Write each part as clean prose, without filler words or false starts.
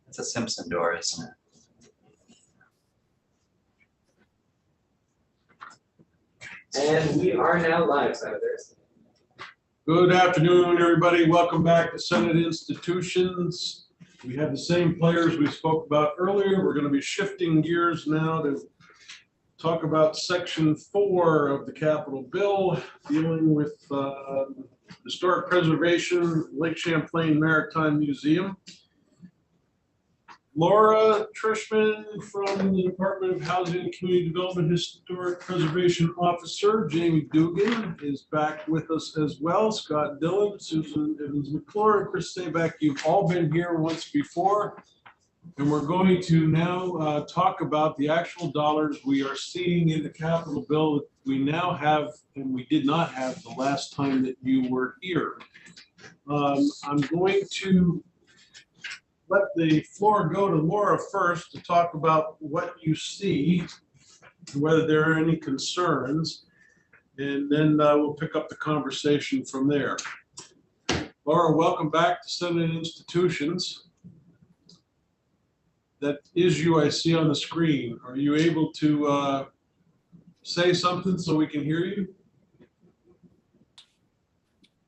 It's a Simpson door, isn't it? And we are now live, Senators. Good afternoon, everybody. Welcome back to Senate Institutions. We have the same players we spoke about earlier. We're going to be shifting gears now to talk about Section 4 of the Capitol Bill, dealing with historic preservation, Lake Champlain Maritime Museum. Laura Trishman from the Department of Housing and Community Development Historic Preservation Officer. Jamie Duggan is back with us as well. Scott Dillon, Susan Evans McClure, and Chris Sabak. You've all been here once before. And we're going to now talk about the actual dollars we are seeing in the Capitol Bill that we now have and we did not have the last time that you were here. I'm going to let the floor go to Laura first to talk about what you see, whether there are any concerns, and then we'll pick up the conversation from there. Laura, welcome back to Senate Institutions. That is you I see on the screen. Are you able to say something so we can hear you?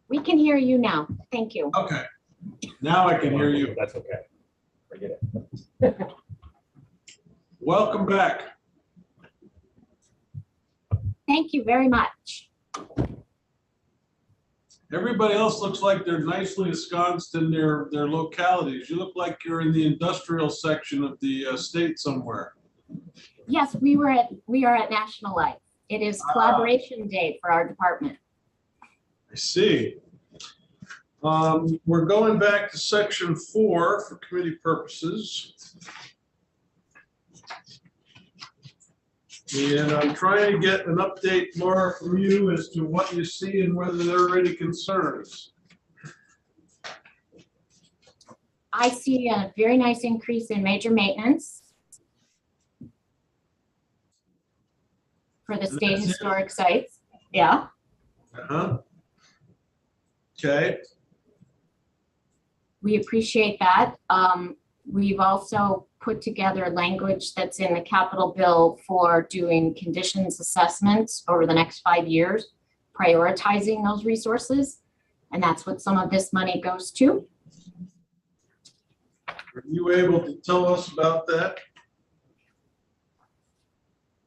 We can hear you now. Thank you. Okay. Now I can hear you. That's okay. Forget it. Welcome back. Thank you very much. Everybody else looks like they're nicely ensconced in their localities. You look like you're in the industrial section of the state somewhere. Yes, we are at National Life. It is collaboration day for our department. I see. We're going back to Section 4 for committee purposes. And I'm trying to get an update, Laura, from you as to what you see and whether there are any concerns. I see a very nice increase in major maintenance for the state historic sites. Yeah. Uh-huh. Okay. We appreciate that. We've also put together language that's in the Capitol Bill for doing conditions assessments over the next 5 years, prioritizing those resources. And that's what some of this money goes to. Are you able to tell us about that?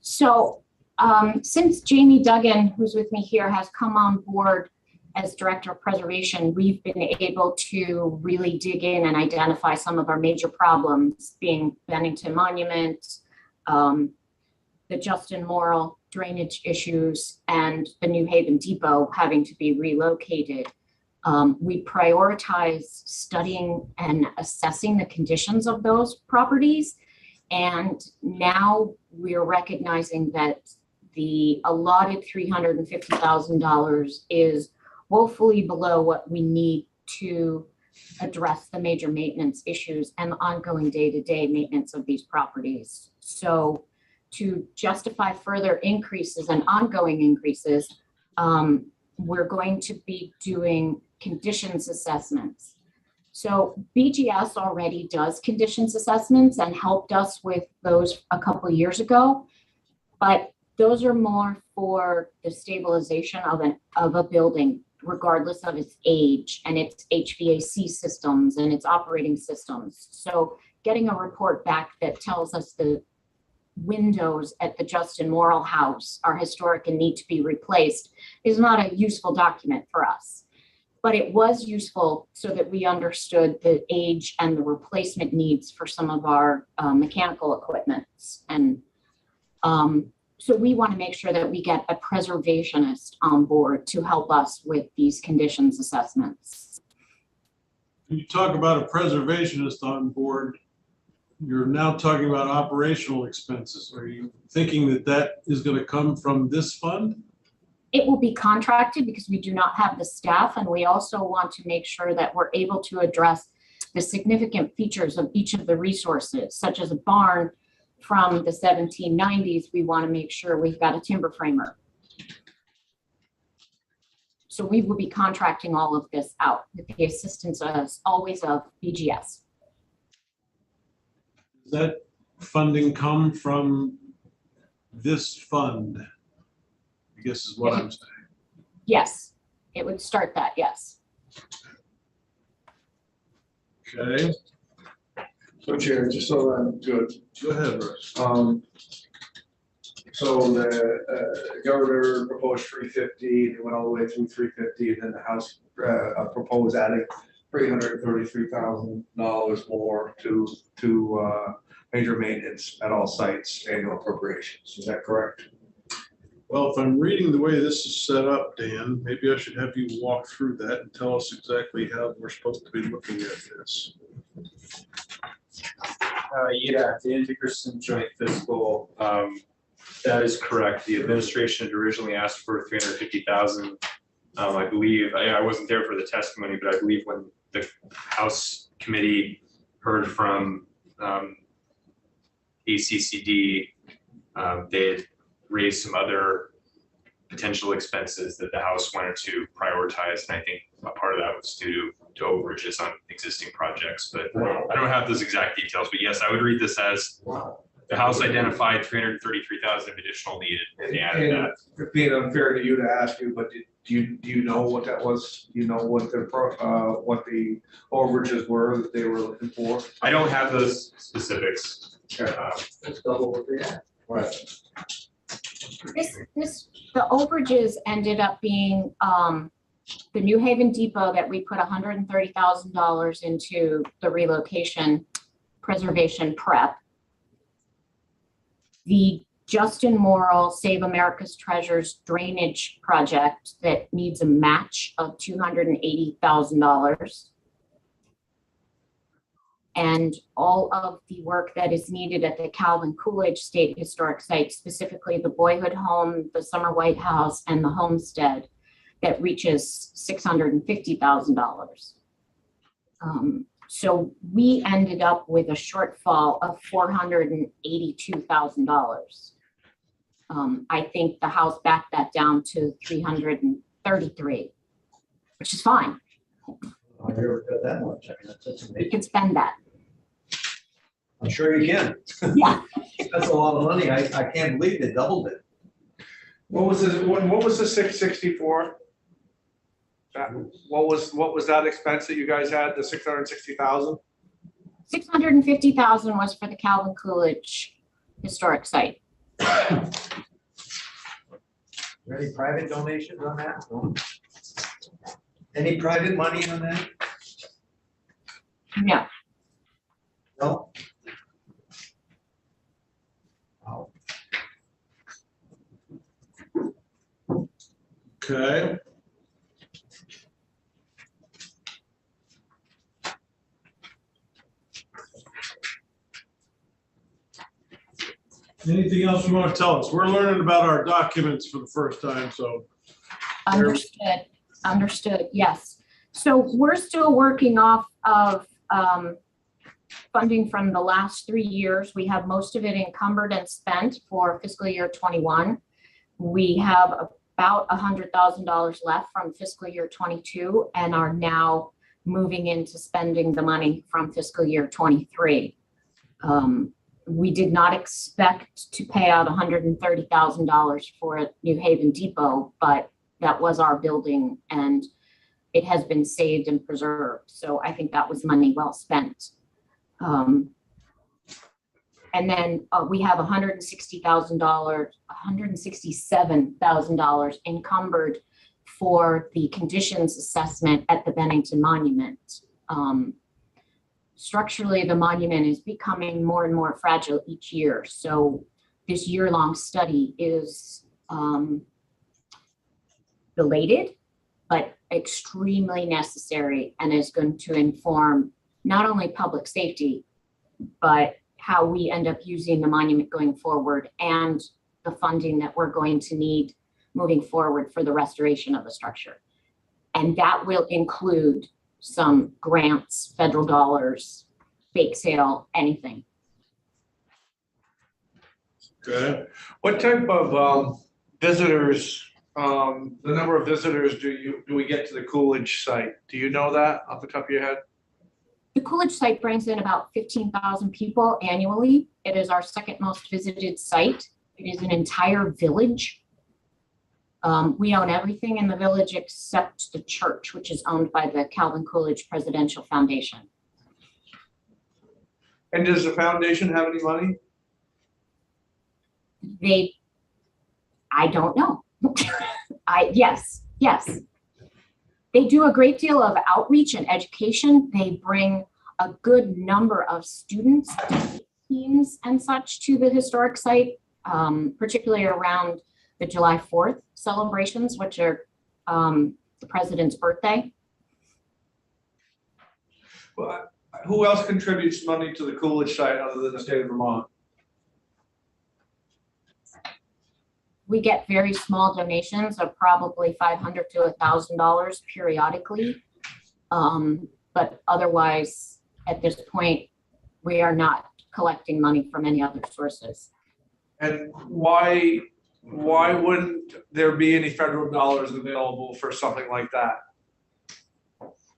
So since Jamie Duggan, who's with me here, has come on board as Director of Preservation, we've been able to really dig in and identify some of our major problems, being Bennington Monument, the Justin Morrill drainage issues, and the New Haven Depot having to be relocated. We prioritize studying and assessing the conditions of those properties. And now we're recognizing that the allotted $350,000 is woefully below what we need to address the major maintenance issues and the ongoing day-to-day maintenance of these properties. So to justify further increases and ongoing increases, we're going to be doing conditions assessments. So BGS already does conditions assessments and helped us with those a couple of years ago, but those are more for the stabilization of a building, regardless of its age and its HVAC systems and its operating systems. So getting a report back that tells us the windows at the Justin Morrill house are historic and need to be replaced is not a useful document for us. But it was useful so that we understood the age and the replacement needs for some of our mechanical equipment. And so we want to make sure that we get a preservationist on board to help us with these conditions assessments. When you talk about a preservationist on board, you're now talking about operational expenses. Are you thinking that that is going to come from this fund? It will be contracted because we do not have the staff, and we also want to make sure that we're able to address the significant features of each of the resources, such as a barn from the 1790s. We want to make sure we've got a timber framer. So we will be contracting all of this out with the assistance, as always, of BGS. Does that funding come from this fund? I guess is what I'm saying. Yes, it would start that, yes. Okay, So Chair, just so I'm good, go ahead, Russ. so the governor proposed 350, they went all the way through 350, and then the House proposed adding $333,000 more to major maintenance at all sites, annual appropriations. Is that correct? Well, if I'm reading the way this is set up, Dan, maybe I should have you walk through that and tell us exactly how we're supposed to be looking at this. Yeah, the Intergerson joint fiscal, that is correct. The administration had originally asked for 350,000. I believe, I wasn't there for the testimony, but I believe when the House committee heard from ACCD, they had raised some other potential expenses that the House wanted to prioritize. And I think a part of that was due to overages on existing projects, but I don't have those exact details, but yes, I would read this as the House identified 333,000 of additional needed and they added that. Being unfair to you to ask you, but do you know what that was? Do you know what the overages were that they were looking for? I don't have those specifics. Let's double what they had. Right. The overages ended up being the New Haven Depot that we put $130,000 into the relocation preservation prep. The Justin Morrill Save America's Treasures drainage project that needs a match of $280,000. And all of the work that is needed at the Calvin Coolidge State Historic Site, specifically the Boyhood Home, the Summer White House, and the Homestead, that reaches $650,000. So we ended up with a shortfall of $482,000. I think the House backed that down to 333, which is fine. I never got that much. I mean, that's We amazing. can spend that. I'm sure you can. Yeah. That's a lot of money. I can't believe they doubled it. What was the 664? What was that expense that you guys had, the 660,000? 650,000 was for the Calvin Coolidge Historic Site. Are there any private donations on that? No? Any private money on that? No. No? Wow. Okay. Anything else you want to tell us? We're learning about our documents for the first time, so. Understood. Understood. Yes. So we're still working off of funding from the last 3 years. We have most of it encumbered and spent for fiscal year 21. We have about $100,000 left from fiscal year 22 and are now moving into spending the money from fiscal year 23. We did not expect to pay out $130,000 for New Haven Depot, but that was our building and it has been saved and preserved. So I think that was money well spent. And then we have $167,000 encumbered for the conditions assessment at the Bennington Monument. Structurally, the monument is becoming more and more fragile each year. So this year-long study is belated, but extremely necessary and is going to inform not only public safety, but how we end up using the monument going forward and the funding that we're going to need moving forward for the restoration of the structure. And that will include some grants, federal dollars, bake sale, anything. Okay. What type of visitors, the number of visitors do we get to the Coolidge site? Do you know that off the top of your head? The Coolidge site brings in about 15,000 people annually. It is our second most visited site. It is an entire village. We own everything in the village except the church, which is owned by the Calvin Coolidge Presidential Foundation. And does the foundation have any money? I don't know. Yes. They do a great deal of outreach and education. They bring a good number of students, teams and such to the historic site, particularly around the July 4th celebrations, which are the president's birthday. Well, who else contributes money to the Coolidge site other than the state of Vermont? We get very small donations of probably $500 to $1,000 periodically. But otherwise, at this point, we are not collecting money from any other sources. And why wouldn't there be any federal dollars available for something like that?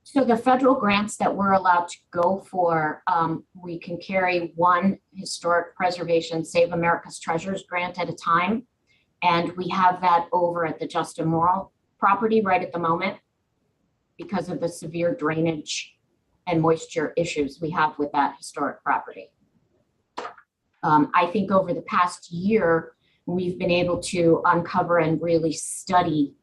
So the federal grants that we're allowed to go for, we can carry one historic preservation Save America's Treasures grant at a time. And we have that over at the Justin Morrill property right at the moment because of the severe drainage and moisture issues we have with that historic property. I think over the past year, we've been able to uncover and really study,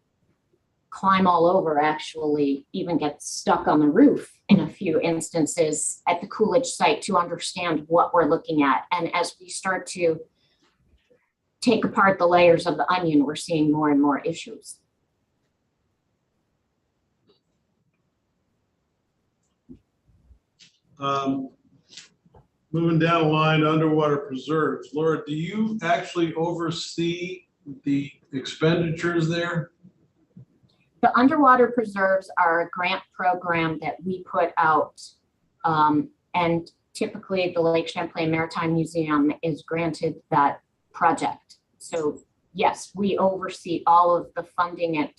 climb all over, actually even get stuck on the roof in a few instances at the Coolidge site to understand what we're looking at. And as we start to take apart the layers of the onion, we're seeing more and more issues. Moving down the line, underwater preserves. Laura, do you actually oversee the expenditures there? The underwater preserves are a grant program that we put out, and typically the Lake Champlain Maritime Museum is granted that project. So yes, we oversee all of the funding and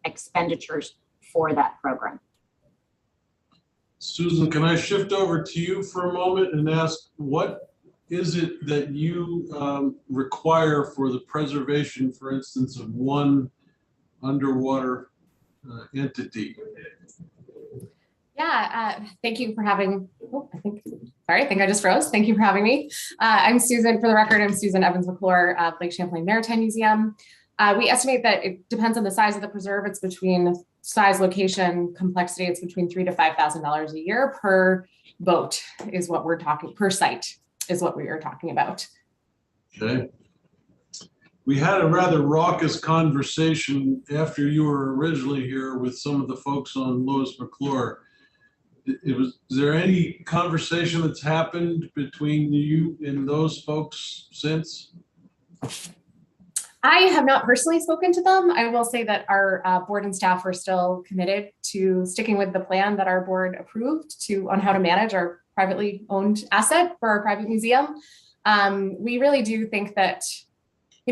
expenditures for that program. Susan, can I shift over to you for a moment and ask, what is it that you require for the preservation, for instance, of one underwater entity? Yeah, thank you for having, I think I just froze. Thank you for having me. I'm Susan, for the record, I'm Susan Evans-McClure of Lake Champlain Maritime Museum. We estimate that it depends on the size of the preserve. It's between size, location, complexity. It's between $3,000 to $5,000 a year per boat is what we're talking, per site is what we are talking about. Okay. We had a rather raucous conversation after you were originally here with some of the folks on Lois McClure. Is there any conversation that's happened between you and those folks since? I have not personally spoken to them. I will say that our board and staff are still committed to sticking with the plan that our board approved on how to manage our privately owned asset for our private museum. We really do think that,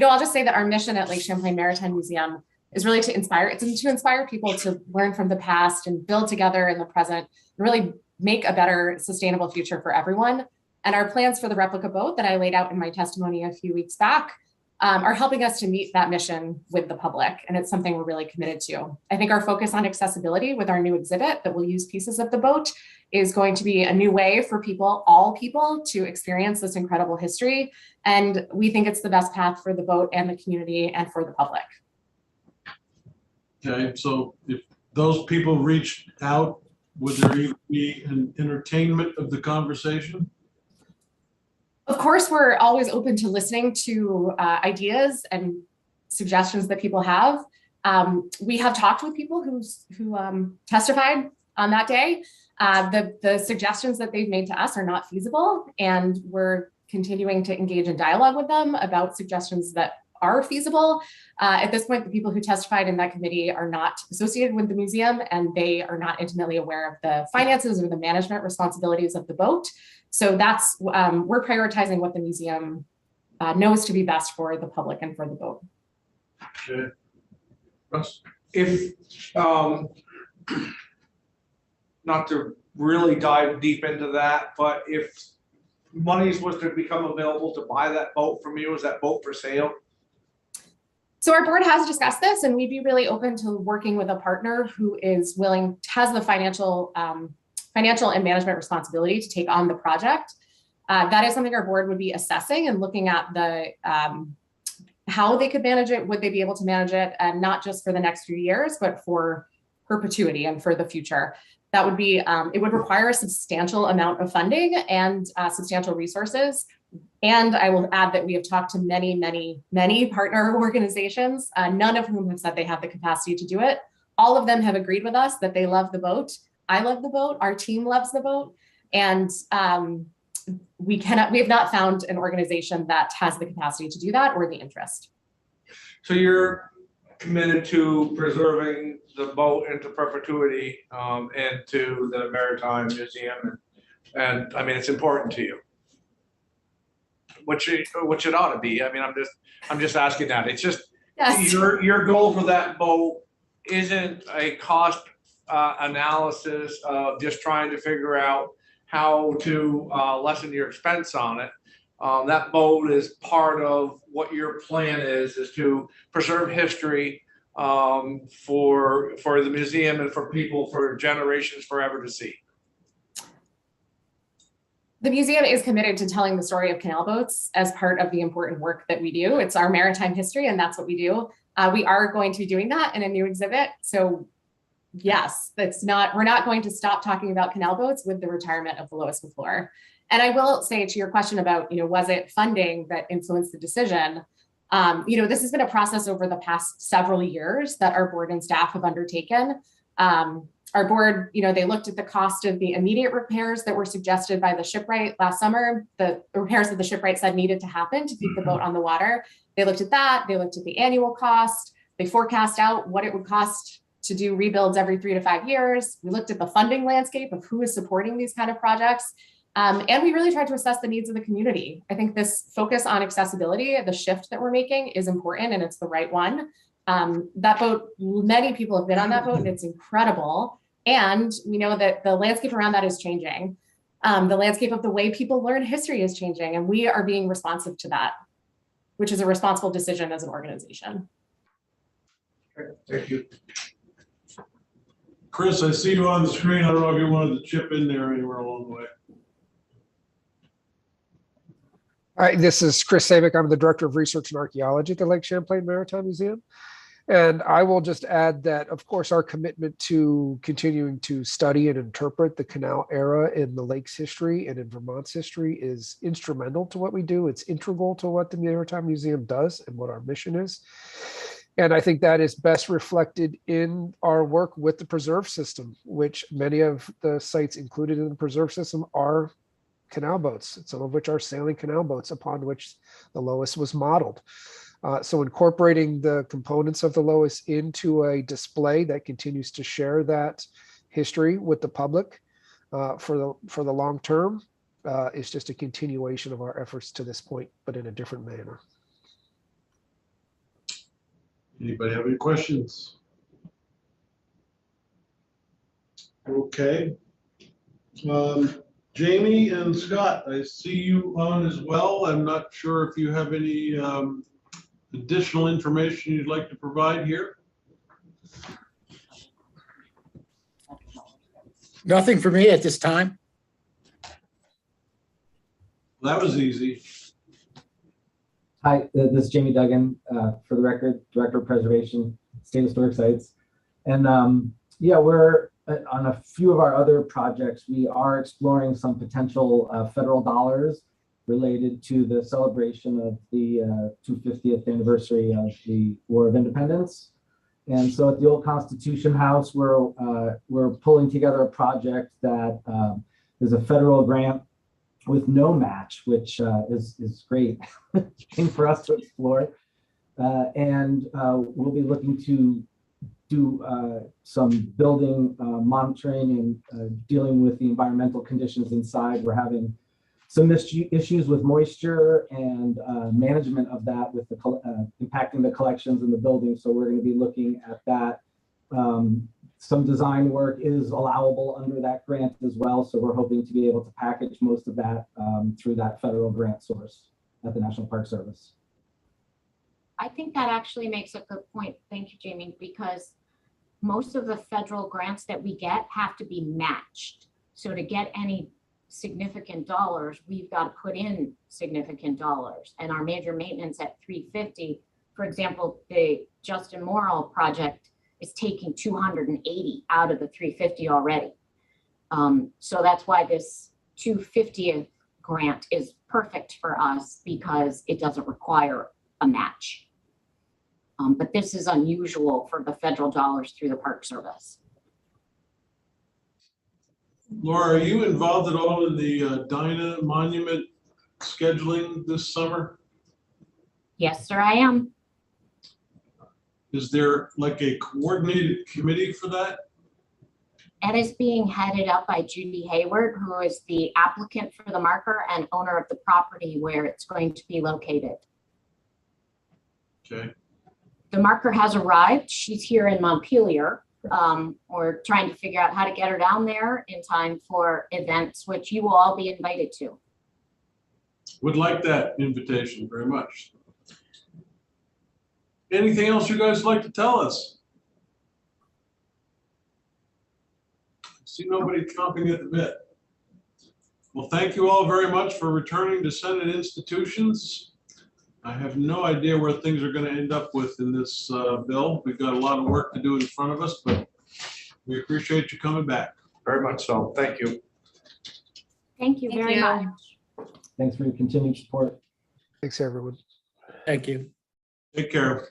I'll just say that our mission at Lake Champlain Maritime Museum is really to inspire. It's to inspire people to learn from the past and build together in the present and really make a better sustainable future for everyone. And our plans for the replica boat that I laid out in my testimony a few weeks back are helping us to meet that mission with the public. And it's something we're really committed to. I think our focus on accessibility with our new exhibit that will use pieces of the boat is going to be a new way for people, all people, to experience this incredible history. And we think it's the best path for the boat and the community and for the public. Okay, so if those people reached out, would there even be an entertainment of the conversation? Of course, we're always open to listening to ideas and suggestions that people have. We have talked with people who testified on that day. The suggestions that they've made to us are not feasible, and we're continuing to engage in dialogue with them about suggestions that are feasible. At this point, the people who testified in that committee are not associated with the museum, and they are not intimately aware of the finances or the management responsibilities of the boat. So that's, we're prioritizing what the museum knows to be best for the public and for the boat. Okay. Russ? If, not to really dive deep into that, but if monies was to become available to buy that boat from you, is that boat for sale? So our board has discussed this, and we'd be really open to working with a partner who is willing, has the financial and management responsibility to take on the project. That is something our board would be assessing and looking at the how they could manage it. Would they be able to manage it, and not just for the next few years, but for perpetuity and for the future? That would be, it would require a substantial amount of funding and substantial resources. And I will add that we have talked to many, many, many partner organizations, none of whom have said they have the capacity to do it. All of them have agreed with us that they love the boat. I love the boat. Our team loves the boat. And we have not found an organization that has the capacity to do that or the interest. So you're committed to preserving the boat into perpetuity, and to the Maritime Museum, and I mean, it's important to you. Which it ought to be. I mean, I'm just asking that. It's just, Yes. your goal for that boat isn't a cost analysis of just trying to figure out how to lessen your expense on it. That boat is part of what your plan is to preserve history for the museum and for people for generations forever to see. The museum is committed to telling the story of canal boats as part of the important work that we do. It's our maritime history, and that's what we do. We are going to be doing that in a new exhibit. So yes, we're not going to stop talking about canal boats with the retirement of the Lois McClure. And I will say, to your question about, was it funding that influenced the decision? This has been a process over the past several years that our board and staff have undertaken. Our board, they looked at the cost of the immediate repairs that were suggested by the shipwright last summer, the repairs that the shipwright said needed to happen to keep the boat on the water. They looked at that. They looked at the annual cost. They forecast out what it would cost to do rebuilds every 3 to 5 years. We looked at the funding landscape of who is supporting these kind of projects. And we really tried to assess the needs of the community. I think this focus on accessibility, the shift that we're making, is important, and it's the right one. That boat, many people have been on that boat, and it's incredible. And we know that the landscape around that is changing. The landscape of the way people learn history is changing, and we are being responsive to that, which is a responsible decision as an organization. Thank you. Chris, I see you on the screen. I don't know if you wanted to chip in there anywhere along the way. Hi, this is Chris Savick. I'm the Director of Research and Archaeology at the Lake Champlain Maritime Museum. And I will just add that, of course, our commitment to continuing to study and interpret the canal era in the lake's history and in Vermont's history is instrumental to what we do. It's integral to what the Maritime Museum does and what our mission is. And I think that is best reflected in our work with the preserve system, which many of the sites included in the preserve system are canal boats, some of which are sailing canal boats upon which the Lois was modeled. So incorporating the components of the Lois into a display that continues to share that history with the public for the long term is just a continuation of our efforts to this point, but in a different manner. Anybody have any questions? Okay. Jamie and Scott, I see you on as well. I'm not sure if you have any additional information you'd like to provide here. Nothing for me at this time. That was easy. Hi, this is Jamie Duggan, for the record, Director of Preservation, State Historic Sites. And yeah, we're on a few of our other projects, we are exploring some potential federal dollars related to the celebration of the 250th anniversary of the War of Independence. And so at the Old Constitution House, we're pulling together a project that is a federal grant with no match, which is great thing for us to explore. And we'll be looking to do some building monitoring and dealing with the environmental conditions inside. We're having some issues with moisture and management of that with the impacting the collections in the building. So we're going to be looking at that some design work is allowable under that grant as well. So we're hoping to be able to package most of that through that federal grant source at the National Park Service. I think that actually makes a good point. Thank you, Jamie, because most of the federal grants that we get have to be matched. So to get any significant dollars, we've got to put in significant dollars. And our major maintenance at 350, for example, the Justin Morrill project is taking 280 out of the 350 already. So that's why this 250th grant is perfect for us because it doesn't require a match. But this is unusual for the federal dollars through the Park Service. Laura, are you involved at all in the Dinah Monument scheduling this summer? Yes, sir, I am. Is there like a coordinated committee for that? It is being headed up by Judy Hayward, who is the applicant for the marker and owner of the property where it's going to be located. Okay. The marker has arrived. She's here in Montpelier. We're trying to figure out how to get her down there in time for events, which you will all be invited to. Would like that invitation very much. Anything else you guys like to tell us? See nobody chomping at the bit. Well, thank you all very much for returning to Senate institutions. I have no idea where things are going to end up with in this bill. We've got a lot of work to do in front of us, but we appreciate you coming back. Very much so. Thank you. Thank you Thank very you. much. Thanks for your continued support. Thanks, everyone. Thank you. Take care.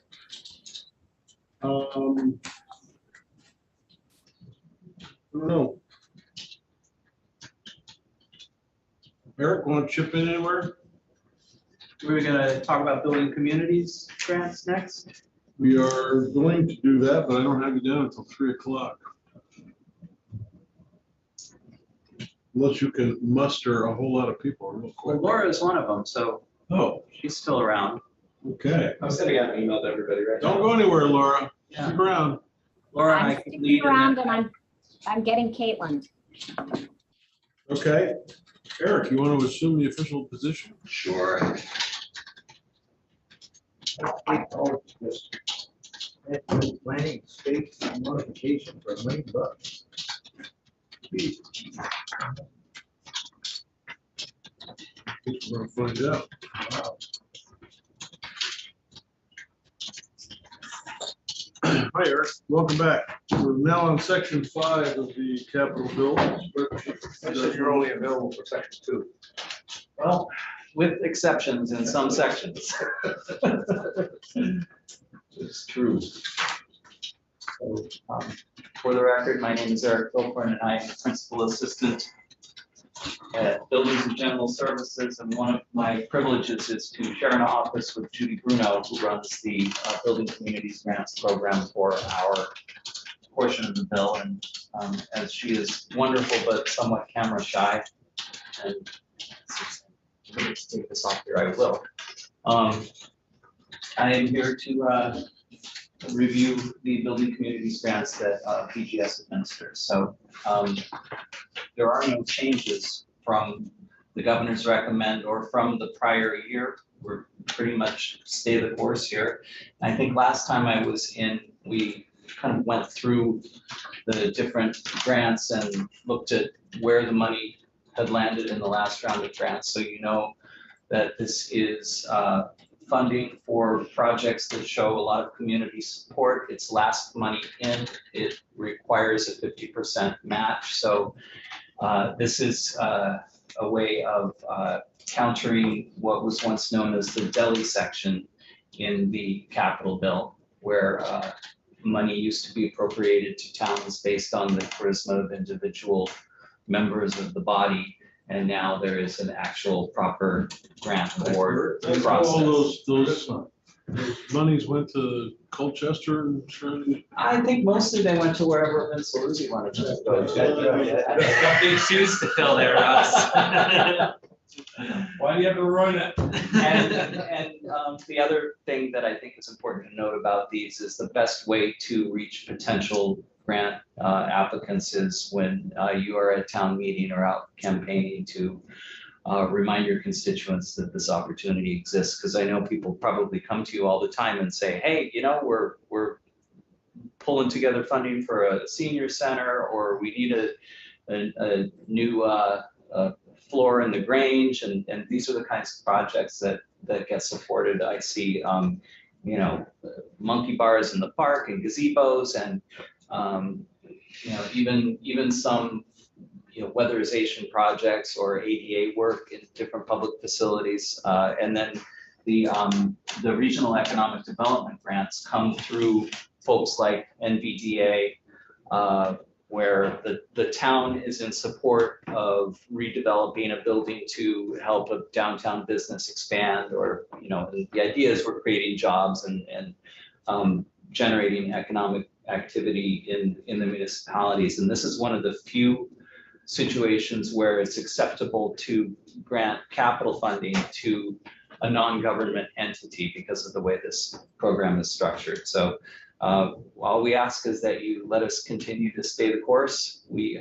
I don't know. Eric, want to chip in anywhere? We're gonna talk about building communities grants next. We are going to do that, but I don't have you down until 3 o'clock. Unless you can muster a whole lot of people real Well, quick. Laura is one of them, so Oh, she's still around. okay. I'm sending out an email to everybody right now. Don't go anywhere, Laura. Yeah. Stick around. Laura and I I'm can sticking lead in around that. and I'm getting Caitlin. Okay. Eric, you want to assume the official position? Sure. Planning space modification for $1 million. We're gonna find out. Hi, Eric. Welcome back. We're now on section 5 of the capital bill. I said you're only available for section 2. Well, with exceptions in some sections. It's true. So, for the record, my name is Eric Kilcorn and I am Principal Assistant at Buildings and General Services, and one of my privileges is to share an office with Judy Bruno, who runs the Building Communities Grants Program for our portion of the bill. And as she is wonderful but somewhat camera shy, and let's take this off here, I will. I am here to review the building communities grants that BGS administers. So there are no changes from the governor's recommend or from the prior year. We're pretty much stay the course here. I think last time I was in, we kind of went through the different grants and looked at where the money had landed in the last round of grants. So you know that this is funding for projects that show a lot of community support. It's last money in. It requires a 50% match. So this is a way of countering what was once known as the deli section in the capital bill, where money used to be appropriated to towns based on the charisma of individual members of the body. And now there is an actual proper grant award That's how all process. those monies went to Colchester and Trinity. I think mostly they went to wherever Vince Luzzi wanted to go. Got big shoes to fill there, Russ. Why do you have to run it? And the other thing that I think is important to note about these is the best way to reach potential grant applicants is when you are at town meeting or out campaigning to remind your constituents that this opportunity exists. Because I know people probably come to you all the time and say, hey, you know, we're pulling together funding for a senior center, or we need a new floor in the Grange, and these are the kinds of projects that get supported. I see, you know, monkey bars in the park and gazebos, and you know, even some, you know, weatherization projects or ADA work in different public facilities, and then the regional economic development grants come through folks like NVDA, where the town is in support of redeveloping a building to help a downtown business expand, or, you know, the idea is we're creating jobs and generating economic activity in the municipalities. And this is one of the few situations where it's acceptable to grant capital funding to a non-government entity because of the way this program is structured. So all we ask is that you let us continue to stay the course. We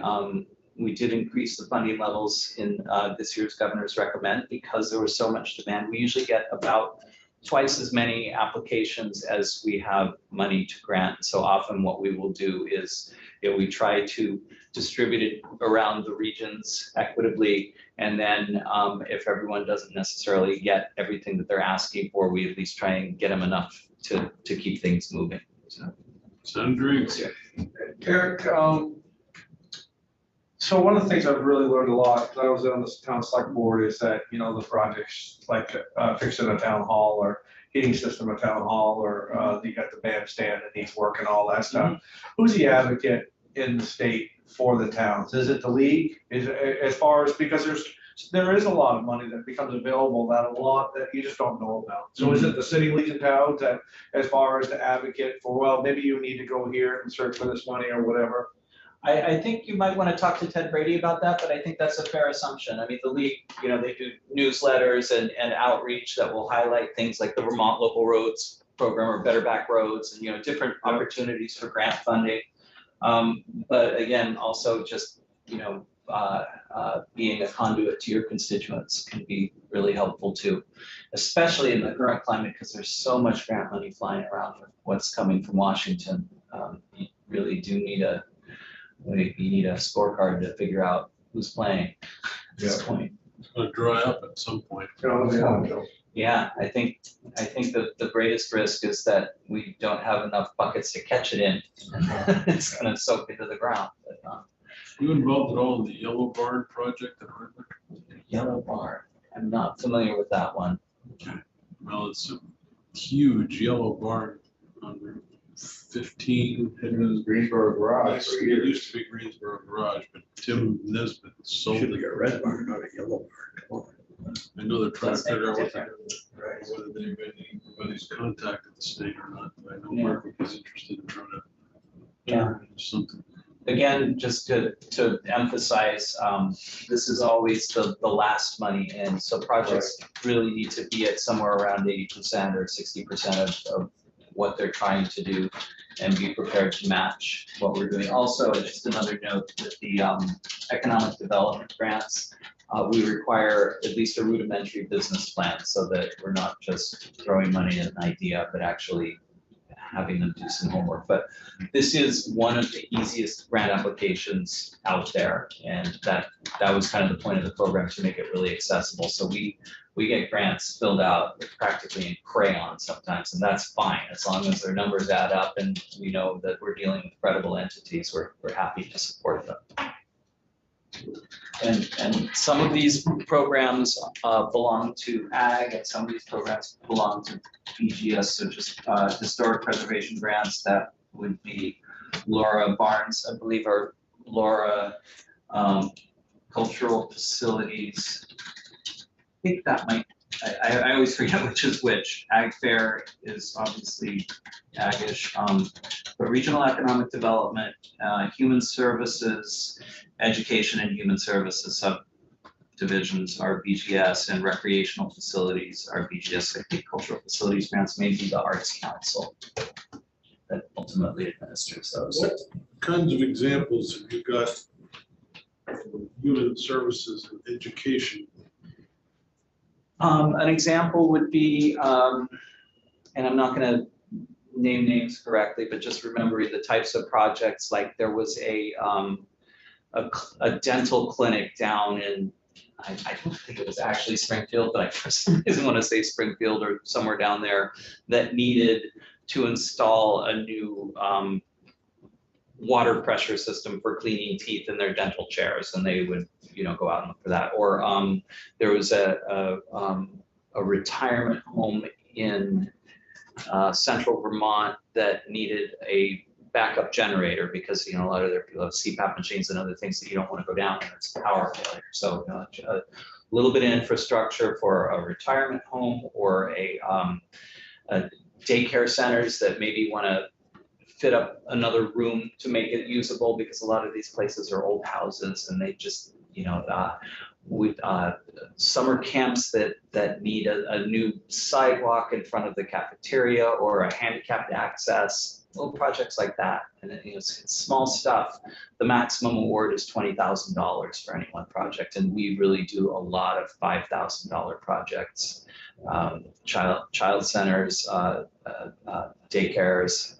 did increase the funding levels in this year's governor's recommend because there was so much demand. We usually get about twice as many applications as we have money to grant. So often what we will do is, you know, we try to distribute it around the regions equitably. And then if everyone doesn't necessarily get everything that they're asking for, we at least try and get them enough to keep things moving. So. Sound drinks. Eric, so one of the things I've really learned a lot, because I was on the town select board, is that, you know, the projects like fixing a town hall or heating system at town hall, or you got the bandstand that needs work and all that stuff. Who's the advocate in the state for the towns? Is it the league? Is it, as far as, because there is a lot of money that becomes available, that a lot that you just don't know about. So is it the city leagues and towns that, as far as the advocate for, well, maybe you need to go here and search for this money or whatever? I think you might want to talk to Ted Brady about that, but I think that's a fair assumption. I mean, the league, you know, they do newsletters and outreach that will highlight things like the Vermont Local Roads Program or Better Back Roads, and, you know, different opportunities for grant funding. But again, also just, you know, being a conduit to your constituents can be really helpful too, especially in the current climate, because there's so much grant money flying around with what's coming from Washington. You really do need a scorecard to figure out who's playing at this point. It's gonna dry up at some point. Yeah, I think the greatest risk is that we don't have enough buckets to catch it in. It's gonna soak into the ground. But, You involved at all in the Yellow Barn project at Hardwick? Yellow Barn, I'm not familiar with that one. Okay. Well, it's a huge yellow barn on Route 15. It was Greensboro Garage for It years. used to be Greensboro Garage, but Tim Nesbitt sold Should be it. a red barn, not a yellow barn. Come on. I know they're trying to Let's make figure it out what different. they're doing, whether anybody's contacted the state or not. But I know Yeah. Mark is interested in trying to Yeah. turn into something. Again, just to emphasize, this is always the last money in, so projects really need to be at somewhere around 80% or 60% of what they're trying to do, and be prepared to match what we're doing. Also, just another note with the economic development grants, we require at least a rudimentary business plan so that we're not just throwing money at an idea, but actually having them do some homework. But this is one of the easiest grant applications out there, and that was kind of the point of the program, to make it really accessible. So we get grants filled out practically in crayon sometimes, and that's fine as long as their numbers add up and we know that we're dealing with credible entities. We're happy to support them. And some of these programs belong to ag, and some of these programs belong to BGS. So just historic preservation grants, that would be Laura Barnes, I believe, or Laura cultural facilities. I think that might, I always forget which is which. Ag Fair is obviously ag-ish, but regional economic development, human services, education and human services subdivisions are BGS, and recreational facilities are BGS. I think cultural facilities grants may be the Arts Council that ultimately administers those. What kinds of examples have you got from human services and education? An example would be, and I'm not going to name names correctly, but just remember the types of projects. Like there was a dental clinic down in, I don't think it was actually Springfield, but I for some reason want to say Springfield or somewhere down there, that needed to install a new water pressure system for cleaning teeth in their dental chairs, and they would, go out and look for that. Or there was a retirement home in central Vermont that needed a backup generator because a lot of their people have CPAP machines and other things that you don't want to go down and it's power failure. So a little bit of infrastructure for a retirement home or a daycare centers that maybe want to fit up another room to make it usable, because a lot of these places are old houses and they just with summer camps that need a new sidewalk in front of the cafeteria or a handicapped access, little projects like that. And it's small stuff. The maximum award is $20,000 for any one project, and we really do a lot of $5,000 projects, child centers, daycares.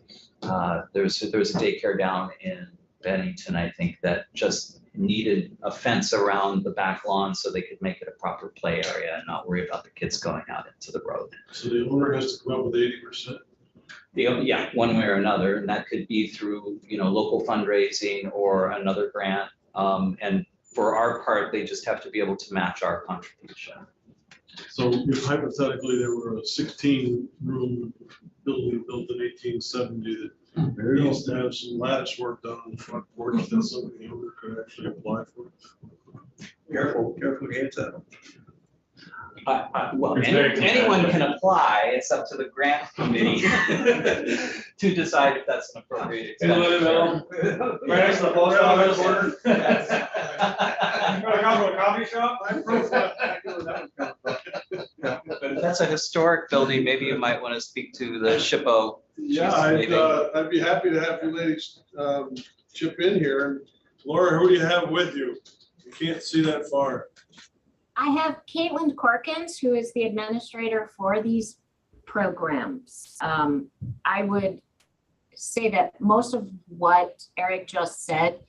There's a daycare down in Bennington, I think, that just needed a fence around the back lawn so they could make it a proper play area and not worry about the kids going out into the road. So the owner has to come up with 80%? Yeah, one way or another, and that could be through local fundraising or another grant. And for our part, they just have to be able to match our contribution. So if hypothetically there were a 16-room building built in 1870 that needs to have some lattice work done on the front porch, that's something the owner could actually apply for. Careful who gets that. Well, anyone can apply. It's up to the grant committee to decide if that's an appropriate expenditure. Right next to the post office. You gonna come to a coffee shop? But if that's a historic building, maybe you might want to speak to the SHPO. Yeah, maybe. I'd be happy to have you ladies chip in here. Laura, who do you have with you? You can't see that far. I have Caitlin Corkins, who is the administrator for these programs. I would say that most of what Eric just said,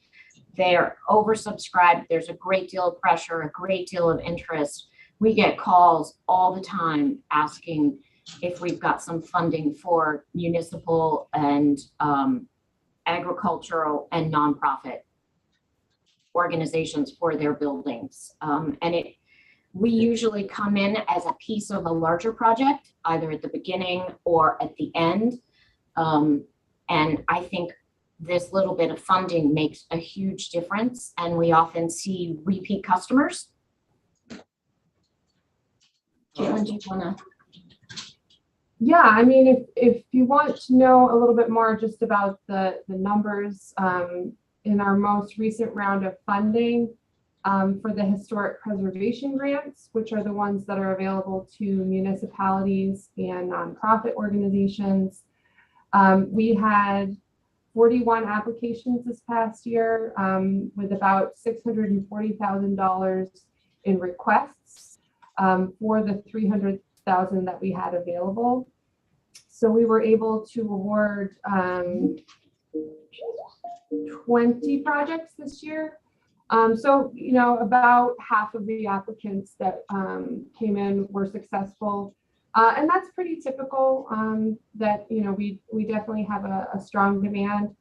they're oversubscribed. There's a great deal of pressure, a great deal of interest. We get calls all the time asking if we've got some funding for municipal and agricultural and nonprofit organizations for their buildings. We usually come in as a piece of a larger project, either at the beginning or at the end. And I think this little bit of funding makes a huge difference, and we often see repeat customers. Caitlin, do you wanna? Yeah, I mean, if you want to know a little bit more just about the numbers, in our most recent round of funding, for the historic preservation grants, which are the ones that are available to municipalities and nonprofit organizations. We had 41 applications this past year, with about $640,000 in requests for the 300,000 that we had available. So we were able to award 20 projects this year. So, about half of the applicants that came in were successful. And that's pretty typical, that, we definitely have a strong demand.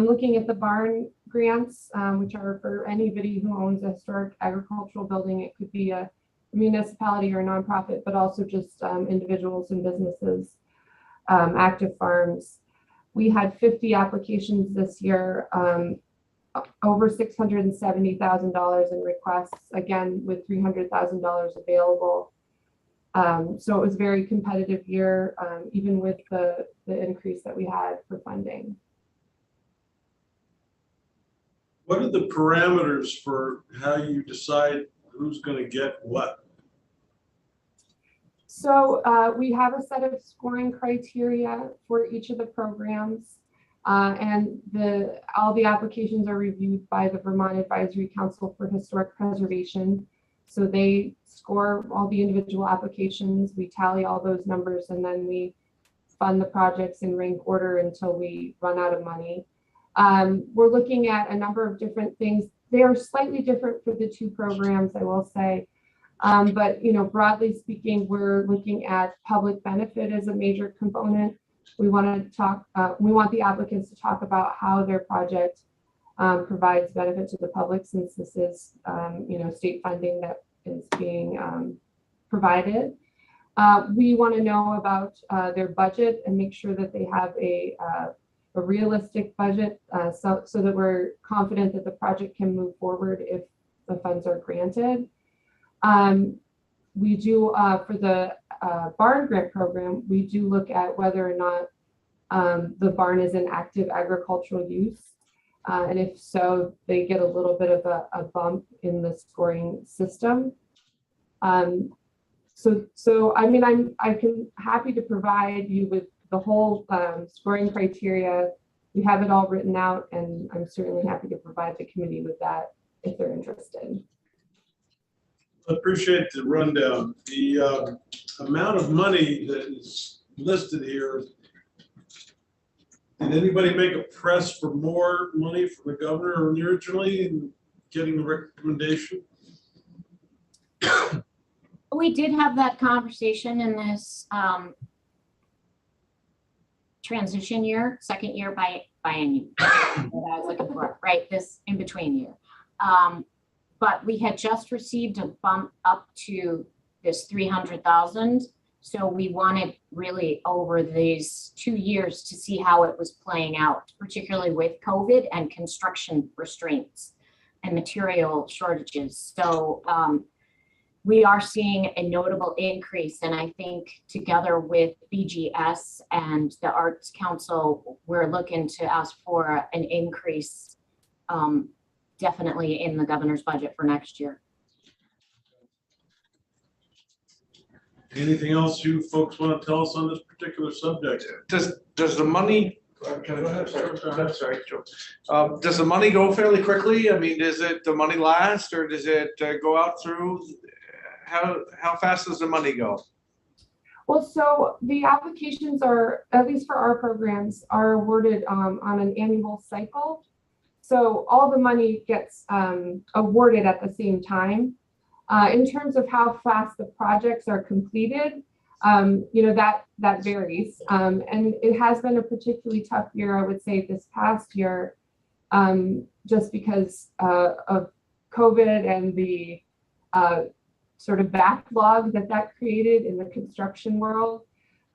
Looking at the barn grants, which are for anybody who owns a historic agricultural building. It could be a municipality or a nonprofit, but also just individuals and businesses, active farms. We had 50 applications this year, over $670,000 in requests, again, with $300,000 available. So it was a very competitive year, even with the increase that we had for funding. What are the parameters for how you decide who's going to get what? So we have a set of scoring criteria for each of the programs. And all the applications are reviewed by the Vermont Advisory Council for Historic Preservation. So they score all the individual applications, we tally all those numbers, and then we fund the projects in rank order until we run out of money. We're looking at a number of different things. They are slightly different for the two programs, I will say. But broadly speaking, we're looking at public benefit as a major component. We want the applicants to talk about how their project provides benefit to the public, since this is state funding that is being provided. We want to know about their budget and make sure that they have a realistic budget, so that we're confident that the project can move forward if the funds are granted. We do, for the barn grant program, we do look at whether or not the barn is in active agricultural use. And if so, they get a little bit of a bump in the scoring system. So I mean, I'm happy to provide you with the whole scoring criteria. We have it all written out, and I'm certainly happy to provide the committee with that if they're interested. I appreciate the rundown. The amount of money that is listed here, did anybody make a press for more money from the governor originally in getting the recommendation? We did have that conversation in this transition year, second year biennium that I was looking for, right? This in between year. But we had just received a bump up to this 300,000. So we wanted really over these 2 years to see how it was playing out, particularly with COVID and construction restraints and material shortages. So we are seeing a notable increase. And I think together with BGS and the Arts Council, we're looking to ask for an increase definitely in the governor's budget for next year. Anything else you folks want to tell us on this particular subject? Does the money, can I go ahead? Sorry, Joe. Does the money go fairly quickly? I mean, does the money last, or does it go out through? How fast does the money go? Well, so the applications are, at least for our programs, are awarded on an annual cycle. So all the money gets awarded at the same time. In terms of how fast the projects are completed, that varies. And it has been a particularly tough year, I would say, this past year, just because of COVID and the sort of backlog that created in the construction world.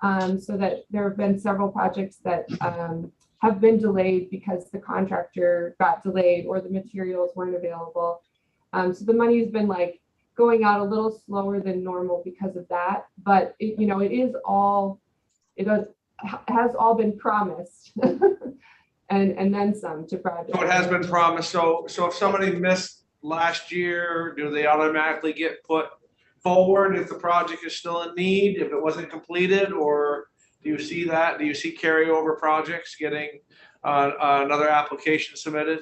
So that there have been several projects that have been delayed because the contractor got delayed or the materials weren't available. So the money's been going out a little slower than normal because of that, but it has all been promised and then some to projects. So it has been promised. So if somebody missed last year, do they automatically get put forward if the project is still in need, if it wasn't completed, or do you see that? Do you see carryover projects getting another application submitted?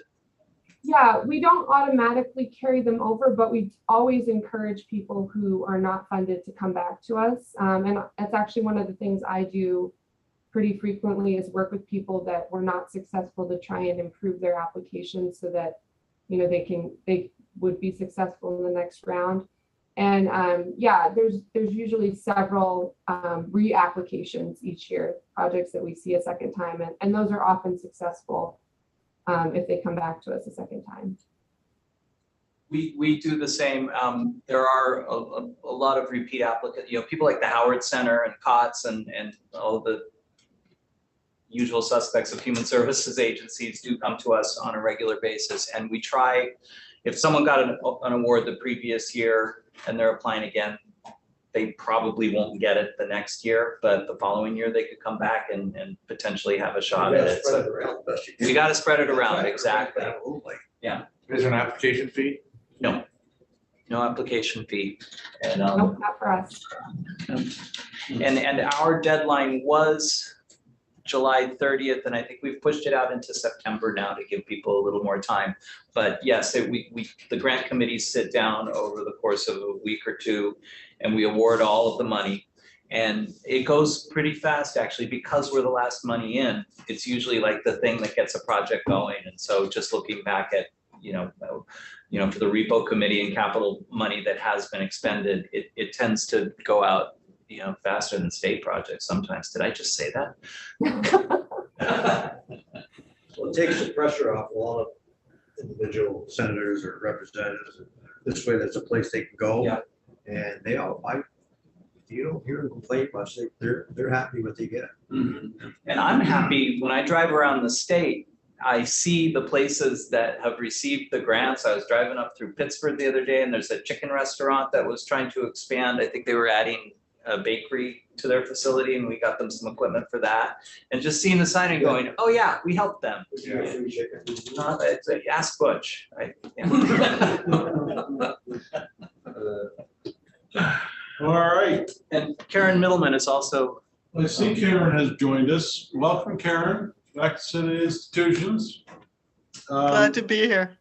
Yeah, we don't automatically carry them over, but we always encourage people who are not funded to come back to us. And that's actually one of the things I do pretty frequently, is work with people that were not successful to try and improve their applications so that they would be successful in the next round. And there's usually several reapplications each year, projects that we see a second time, and those are often successful if they come back to us a second time. We do the same. There are a lot of repeat applicants, people like the Howard Center and COTS and all of the usual suspects of human services agencies do come to us on a regular basis. And we try, if someone got an award the previous year and they're applying again, they probably won't get it the next year, but the following year they could come back and potentially have a shot at it. So we got to spread it around. Exactly. Yeah. Is there an application fee? No application fee. And Nope, not for us. and our deadline was July 30th, and I think we've pushed it out into September now to give people a little more time. But yes, the grant committees sit down over the course of a week or two, and we award all of the money. And it goes pretty fast, actually, because we're the last money in. It's usually like the thing that gets a project going. And so just looking back at, for the repo committee and capital money that has been expended, it tends to go out, faster than state projects sometimes. Did I just say that? Well, it takes the pressure off a lot of individual senators or representatives. This way, there's a place they can go. Yeah. And you don't hear them complain much. They're happy what they get. Mm-hmm. And I'm happy when I drive around the state, I see the places that have received the grants. I was driving up through Pittsburgh the other day, and there's a chicken restaurant that was trying to expand. I think they were adding a bakery to their facility, and we got them some equipment for that. And just seeing the sign and going, oh yeah, we helped them. Yeah, free chicken. Ask Butch. All right. And Karen Middleman is also. I see Karen has joined us. Welcome, Karen, back to Senate Institutions. Glad to be here.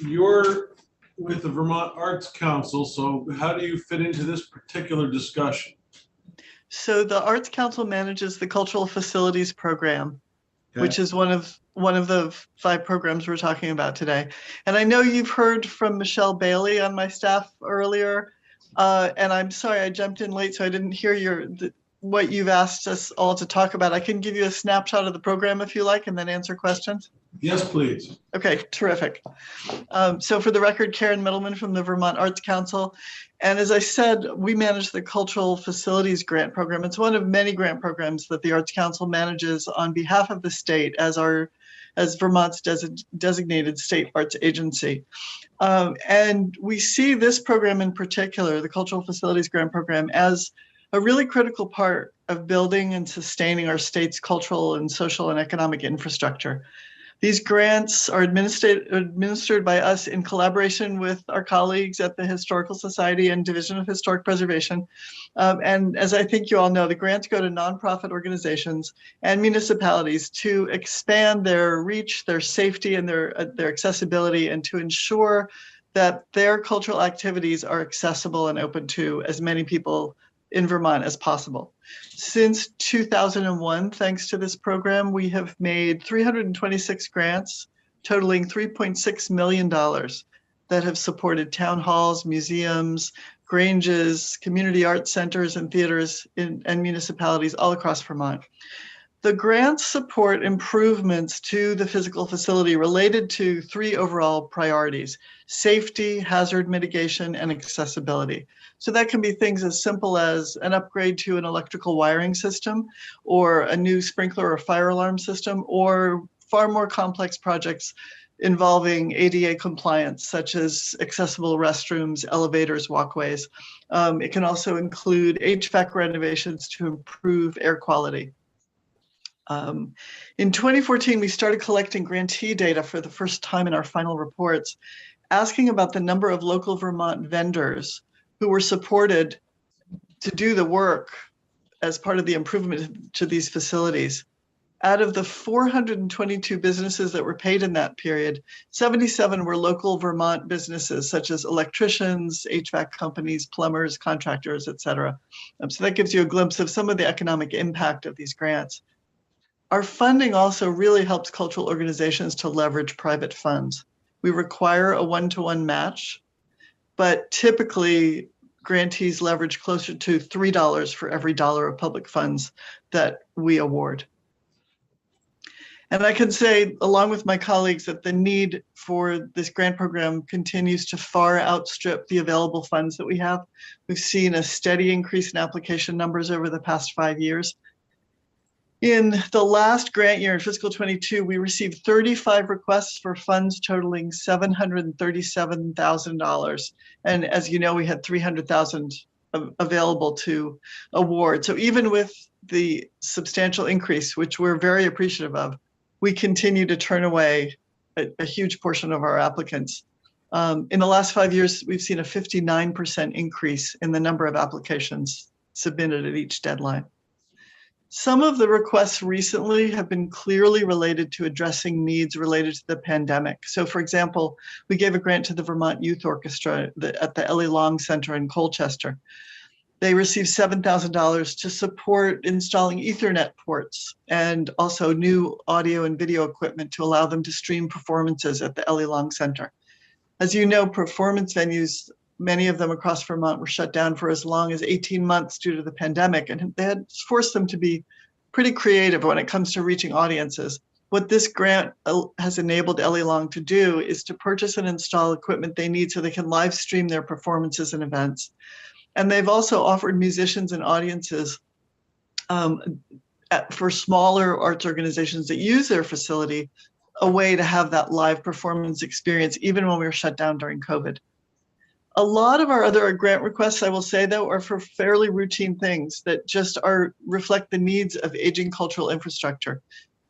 You're with the Vermont Arts Council, so how do you fit into this particular discussion? So the Arts Council manages the Cultural Facilities Program, which is one of the 5 programs we're talking about today. And I know you've heard from Michelle Bailey on my staff earlier, and I'm sorry I jumped in late, so I didn't hear what you've asked us all to talk about. I can give you a snapshot of the program if you like, and then answer questions. Yes, please. Okay, terrific. So for the record, Karen Middleman from the Vermont Arts Council. And as I said, we manage the Cultural Facilities Grant Program. It's one of many grant programs that the Arts Council manages on behalf of the state as Vermont's designated state arts agency. And we see this program in particular, the Cultural Facilities Grant Program, as a really critical part of building and sustaining our state's cultural and social and economic infrastructure. These grants are administered by us in collaboration with our colleagues at the Historical Society and Division of Historic Preservation. And as I think you all know, the grants go to nonprofit organizations and municipalities to expand their reach, their safety, and their accessibility, and to ensure that their cultural activities are accessible and open to as many people in Vermont as possible. Since 2001, thanks to this program, we have made 326 grants totaling $3.6 million that have supported town halls, museums, granges, community art centers, and theaters and municipalities all across Vermont. The grants support improvements to the physical facility related to 3 overall priorities: safety, hazard mitigation, and accessibility. So that can be things as simple as an upgrade to an electrical wiring system, or a new sprinkler or fire alarm system, or far more complex projects involving ADA compliance, such as accessible restrooms, elevators, walkways. It can also include HVAC renovations to improve air quality. In 2014, we started collecting grantee data for the first time in our final reports, asking about the number of local Vermont vendors who were supported to do the work as part of the improvement to these facilities. Out of the 422 businesses that were paid in that period, 77 were local Vermont businesses, such as electricians, HVAC companies, plumbers, contractors, et cetera. So that gives you a glimpse of some of the economic impact of these grants. Our funding also really helps cultural organizations to leverage private funds. We require a one-to-one match, but typically grantees leverage closer to $3 for every dollar of public funds that we award. And I can say, along with my colleagues, that the need for this grant program continues to far outstrip the available funds that we have. We've seen a steady increase in application numbers over the past 5 years. In the last grant year, in fiscal 22, we received 35 requests for funds totaling $737,000. And as you know, we had 300,000 available to award. So even with the substantial increase, which we're very appreciative of, we continue to turn away a huge portion of our applicants. In the last 5 years, we've seen a 59% increase in the number of applications submitted at each deadline. Some of the requests recently have been clearly related to addressing needs related to the pandemic. So for example, we gave a grant to the Vermont Youth Orchestra at the Ellie Long Center in Colchester. They received $7,000 to support installing Ethernet ports and also new audio and video equipment to allow them to stream performances at the Ellie Long Center. As you know, performance venues, many of them across Vermont, were shut down for as long as 18 months due to the pandemic, and they had forced them to be pretty creative when it comes to reaching audiences. What this grant has enabled Ellie Long to do is to purchase and install equipment they need so they can live stream their performances and events. And they've also offered musicians and audiences for smaller arts organizations that use their facility, a way to have that live performance experience, even when we were shut down during COVID. A lot of our other grant requests, I will say though, are for fairly routine things that just reflect the needs of aging cultural infrastructure.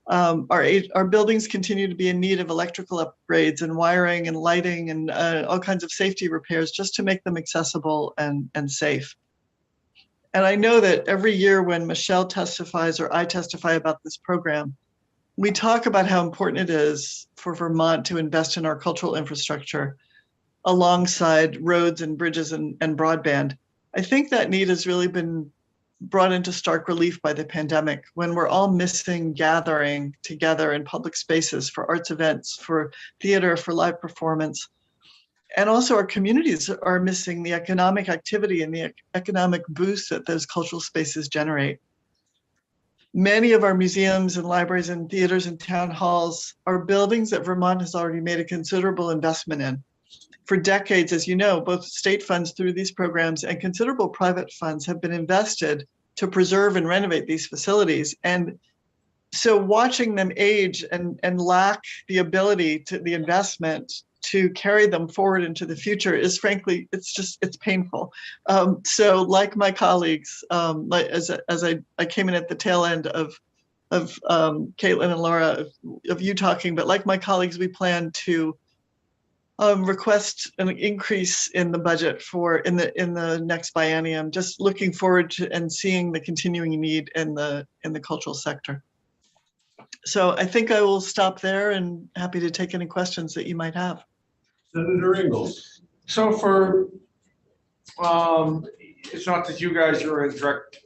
Our buildings continue to be in need of electrical upgrades and wiring and lighting and all kinds of safety repairs just to make them accessible and safe. And I know that every year when Michelle testifies or I testify about this program, we talk about how important it is for Vermont to invest in our cultural infrastructure alongside roads and bridges and broadband. I think that need has really been brought into stark relief by the pandemic, when we're all missing gathering together in public spaces for arts events, for theater, for live performance. And also our communities are missing the economic activity and the economic boost that those cultural spaces generate. Many of our museums and libraries and theaters and town halls are buildings that Vermont has already made a considerable investment in. For decades, as you know, both state funds through these programs and considerable private funds have been invested to preserve and renovate these facilities. And so watching them age and lack the ability to the investment to carry them forward into the future is frankly, it's painful. So like my colleagues, as I came in at the tail end of Caitlin and Laura, of you talking, but like my colleagues, we plan to request an increase in the budget in the next biennium, just looking forward to and seeing the continuing need in the cultural sector. So I think I will stop there and happy to take any questions that you might have. Senator Ingalls. So for, it's not that you guys are in direct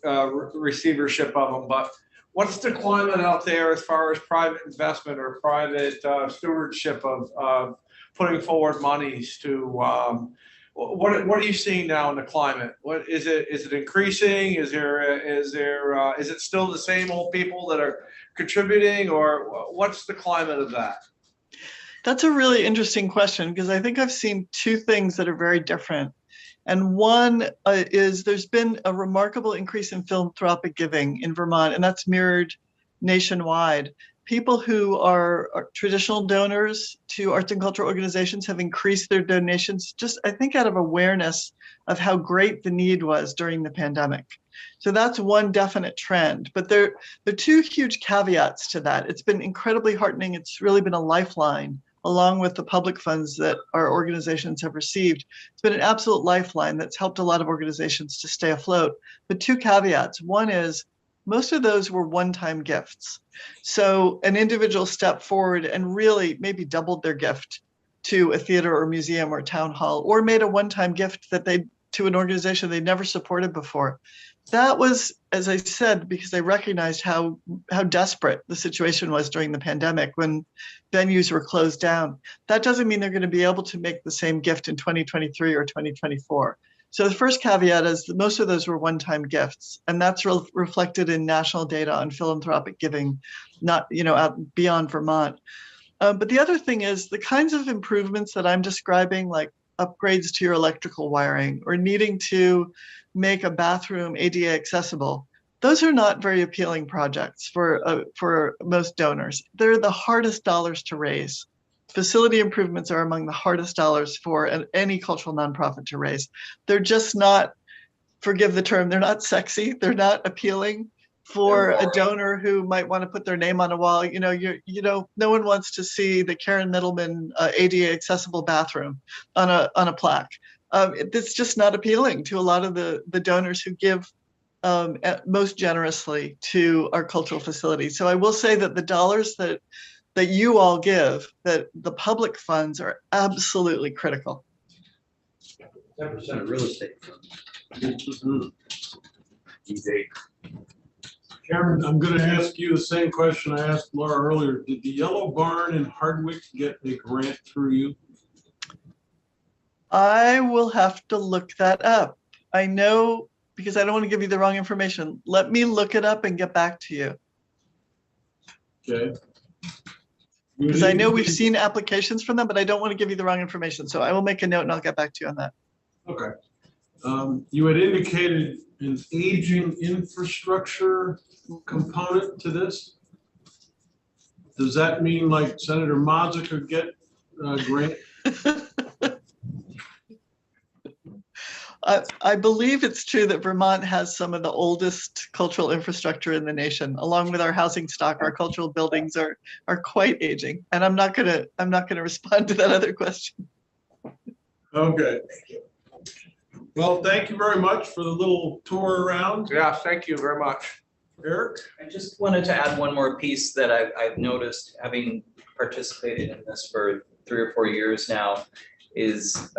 receivership of them, but what's the climate out there as far as private investment or private stewardship of putting forward monies to, what are you seeing now in the climate? What is it? Is it increasing? Is it still the same old people that are contributing, or what's the climate of that? That's a really interesting question, because I think I've seen two things that are very different. And one is there's been a remarkable increase in philanthropic giving in Vermont, and that's mirrored nationwide. People who are traditional donors to arts and cultural organizations have increased their donations, just I think out of awareness of how great the need was during the pandemic. So that's one definite trend, but there are two huge caveats to that. It's been incredibly heartening. It's really been a lifeline, along with the public funds that our organizations have received. It's been an absolute lifeline that's helped a lot of organizations to stay afloat. But two caveats. One is most of those were one-time gifts. So an individual stepped forward and really maybe doubled their gift to a theater or museum or town hall, or made a one-time gift to an organization they never supported before. That was, as I said, because they recognized how desperate the situation was during the pandemic when venues were closed down. That doesn't mean they're going to be able to make the same gift in 2023 or 2024. So the first caveat is that most of those were one-time gifts, and that's reflected in national data on philanthropic giving, not out beyond Vermont. But the other thing is the kinds of improvements that I'm describing, like upgrades to your electrical wiring or needing to make a bathroom ADA accessible, those are not very appealing projects for most donors. They're the hardest dollars to raise. Facility improvements are among the hardest dollars for any cultural nonprofit to raise. They're just not, forgive the term, they're not sexy. They're not appealing for a donor who might want to put their name on a wall. No one wants to see the Karen Middleman ADA accessible bathroom on a plaque. It's just not appealing to a lot of the donors who give most generously to our cultural facilities. So I will say that the dollars that you all give, that the public funds are absolutely critical. 10% of real estate funds. Easy. Karen, I'm going to ask you the same question I asked Laura earlier. Did the Yellow Barn in Hardwick get a grant through you? I will have to look that up. I know, because I don't want to give you the wrong information. Let me look it up and get back to you. Okay. Because I know we've seen applications from them, but I don't want to give you the wrong information. So I will make a note and I'll get back to you on that. Okay. You had indicated an aging infrastructure component to this. Does that mean like Senator Maza could get a grant? I believe it's true that Vermont has some of the oldest cultural infrastructure in the nation. Along with our housing stock, our cultural buildings are quite aging. And I'm not gonna respond to that other question. Okay. Well, thank you very much for the little tour around. Yeah, thank you very much. Eric? I just wanted to add one more piece that I've noticed, having participated in this for 3 or 4 years now, is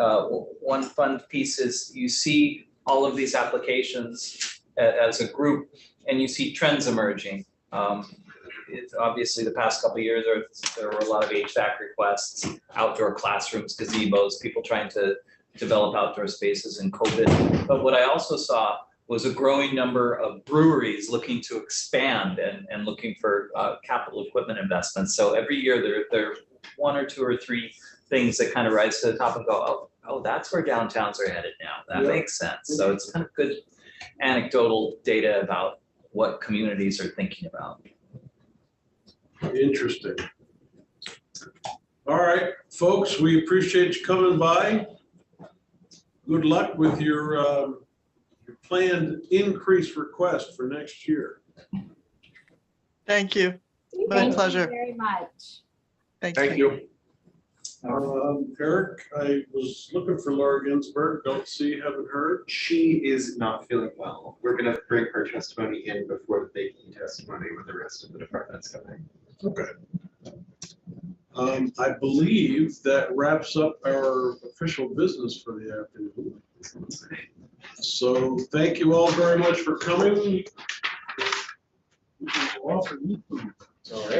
one fun piece is you see all of these applications as a group and you see trends emerging. It's obviously the past couple of years there were a lot of HVAC requests, outdoor classrooms, gazebos, people trying to develop outdoor spaces in COVID. But what I also saw was a growing number of breweries looking to expand and looking for capital equipment investments. So every year there are 1 or 2 or 3 things that kind of rise to the top and go, oh, that's where downtowns are headed now. That makes sense. So it's kind of good anecdotal data about what communities are thinking about. Interesting. All right, folks, we appreciate you coming by. Good luck with your planned increase request for next year. Thank you. My Thank pleasure. you very much. Thank you. Eric, I was looking for Laura Ginsburg. Don't see, haven't heard. She is not feeling well. We're going to bring her testimony in before the baking testimony with the rest of the departments coming. Okay. I believe that wraps up our official business for the afternoon. So thank you all very much for coming. All right.